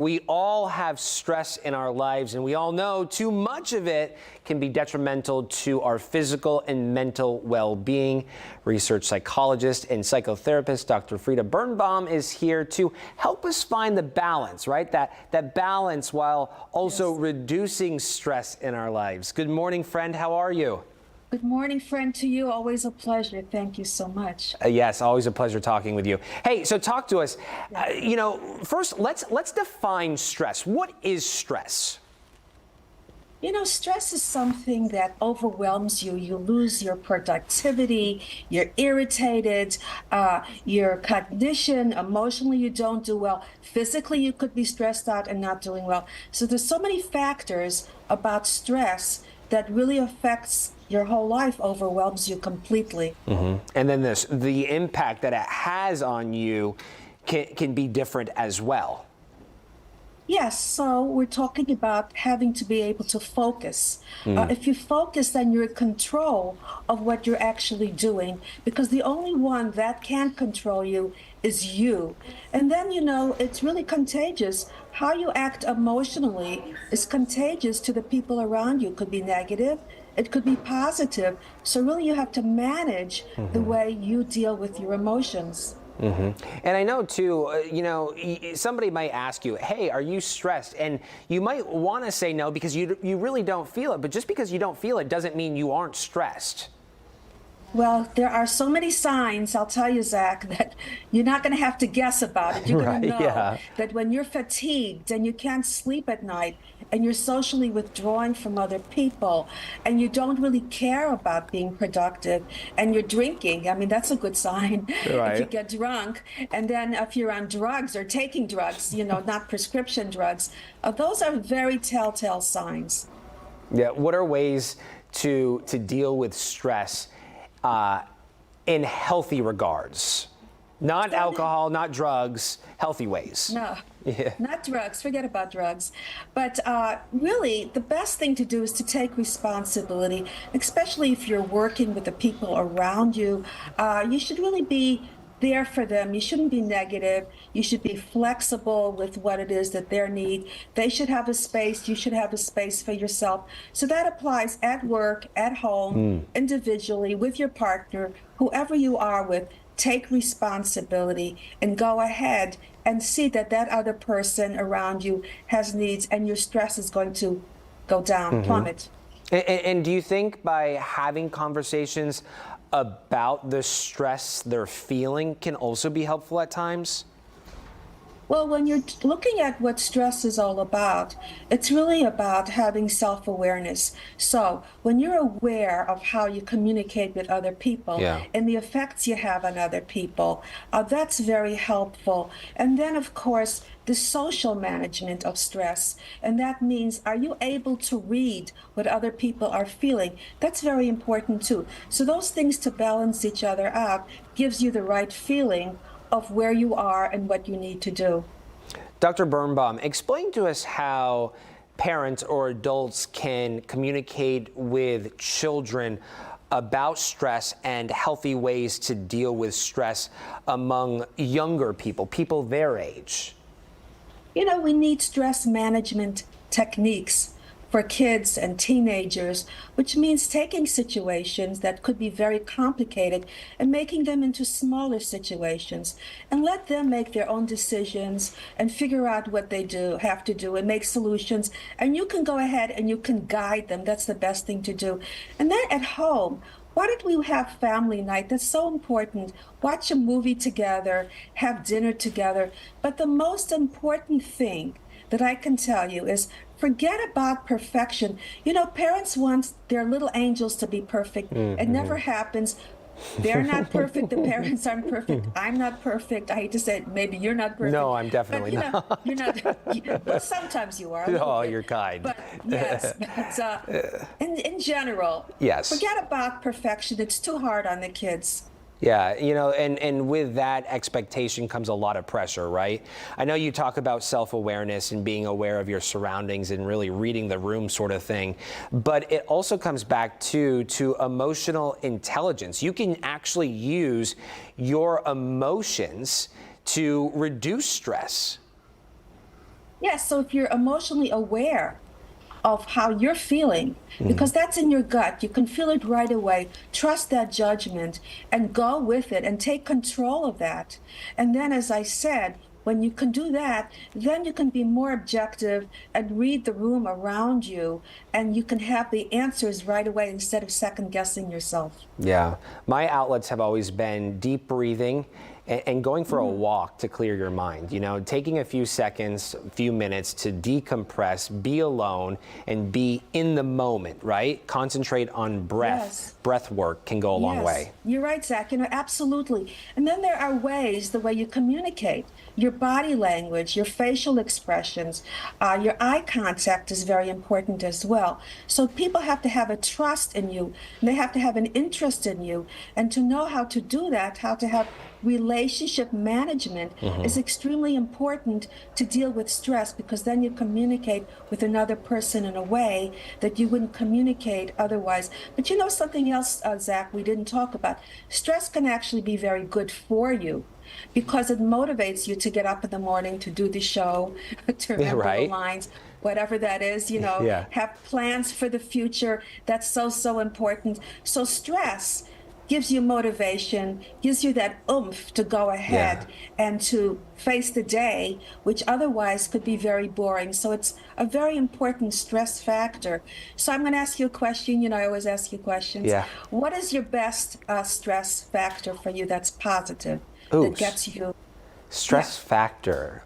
We all have stress in our lives, and we all know too much of it can be detrimental to our physical and mental well-being. Research psychologist and psychotherapist Dr. Frieda Birnbaum is here to help us find the balance, right? That balance while also reducing stress in our lives. Good morning, friend. How are you? Good morning, friend, to you. Always a pleasure. Thank you so much. Yes, always a pleasure talking with you. Hey, so talk to us. First, let's define stress. What is stress? You know, stress is something that overwhelms you. You lose your productivity, you're irritated, your cognition, emotionally you don't do well. Physically, you could be stressed out and not doing well. So there's so many factors about stress that really affects your whole life, overwhelms you completely. Mm-hmm. And then the impact that it has on you can be different as well. Yes, so we're talking about having to be able to focus. If you focus, then you're in control of what you're actually doing, because the only one that can control you is you. And then, you know, it's really contagious. How you act emotionally is contagious to the people around you. It could be negative, it could be positive. So really you have to manage the way you deal with your emotions. And I know too, somebody might ask you, hey, are you stressed? And you might want to say no because you really don't feel it. But just because you don't feel it doesn't mean you aren't stressed. Well, there are so many signs, I'll tell you, Zach, that you're not going to have to guess about it. You're going to know that when you're fatigued and you can't sleep at night and you're socially withdrawing from other people and you don't really care about being productive and you're drinking, I mean, that's a good sign. If you get drunk, and then if you're on drugs or taking drugs, you know, not prescription drugs, those are very telltale signs. Yeah. What are ways to deal with stress in healthy regards? Not alcohol, not drugs, healthy ways. No, not drugs. Forget about drugs. But really, the best thing to do is to take responsibility, especially if you're working with the people around you. You should really be there for them. You shouldn't be negative. You should be flexible with what it is that they need. They should have a space. You should have a space for yourself. So that applies at work, at home, individually, with your partner, whoever you are with. Take responsibility and go ahead and see that that other person around you has needs, and your stress is going to go down, plummet. And do you think by having conversations about the stress they're feeling can also be helpful at times? Well, when you're looking at what stress is all about, it's really about having self-awareness. So when you're aware of how you communicate with other people and the effects you have on other people, that's very helpful. And then, of course, the social management of stress. And that means, are you able to read what other people are feeling? That's very important too. So those things, to balance each other out, gives you the right feeling of where you are and what you need to do. Dr. Birnbaum, explain to us how parents or adults can communicate with children about stress and healthy ways to deal with stress among younger people, people their age. You know, we need stress management techniques for kids and teenagers, which means taking situations that could be very complicated and making them into smaller situations, and let them make their own decisions and figure out what they have to do and make solutions. And you can go ahead and you can guide them. That's the best thing to do. And then at home, why don't we have family night? That's so important. Watch a movie together, have dinner together. But the most important thing that I can tell you is, forget about perfection. You know, parents want their little angels to be perfect. It never happens. They're not perfect. The parents aren't perfect. I'm not perfect. I hate to say it. Maybe you're not perfect. No, I'm definitely not. You're not. Well, sometimes you are. Oh, you're kind. But yes, but, in general, forget about perfection. It's too hard on the kids. Yeah, you know, and with that expectation comes a lot of pressure, right? I know you talk about self-awareness and being aware of your surroundings and really reading the room sort of thing, but it also comes back to emotional intelligence. You can actually use your emotions to reduce stress. Yes, so if you're emotionally aware of how you're feeling, because that's in your gut, you can feel it right away. Trust that judgment and go with it and take control of that. And then, as I said, when you can do that, then you can be more objective and read the room around you, and you can have the answers right away instead of second guessing yourself. Yeah, my outlets have always been deep breathing and going for a walk to clear your mind. You know, taking a few seconds, a few minutes to decompress, be alone, and be in the moment, right? Concentrate on breath. Yes. Breath work can go a long Yes, way. you're right, Zach. Absolutely. And then there are ways, the way you communicate, your body language, your facial expressions, your eye contact is very important as well. So people have to have a trust in you, and they have to have an interest in you, and to know how to do that, how to have relationship management is extremely important to deal with stress, because then you communicate with another person in a way that you wouldn't communicate otherwise. But you know something else, Zach, we didn't talk about? Stress can actually be very good for you because it motivates you to get up in the morning, to do the show, to remember the lines, whatever that is, you know, have plans for the future. That's so important. So stress gives you motivation, gives you that oomph to go ahead and to face the day, which otherwise could be very boring. So it's a very important stress factor. So I'm going to ask you a question. You know, I always ask you questions. Yeah. What is your best stress factor for you that's positive, Ooh, that gets you? Stress factor.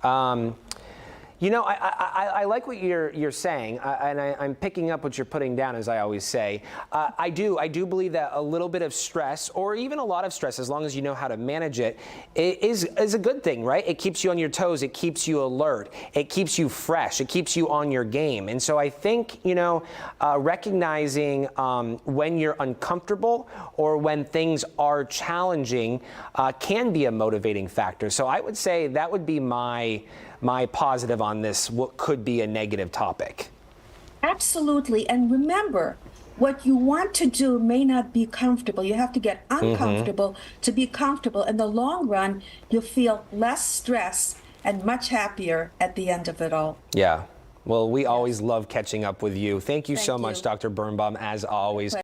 You know, I like what you're saying, and I'm picking up what you're putting down, as I always say. I do believe that a little bit of stress, or even a lot of stress, as long as you know how to manage it, is a good thing, right? It keeps you on your toes. It keeps you alert. It keeps you fresh. It keeps you on your game. And so I think, you know, recognizing when you're uncomfortable or when things are challenging can be a motivating factor. So I would say that would be my positive on this, what could be a negative topic. Absolutely. And remember, what you want to do may not be comfortable. You have to get uncomfortable to be comfortable. In the long run, you'll feel less stress and much happier at the end of it all. Yeah. Well, we always love catching up with you. Thank you so much, you. Dr. Birnbaum, as always.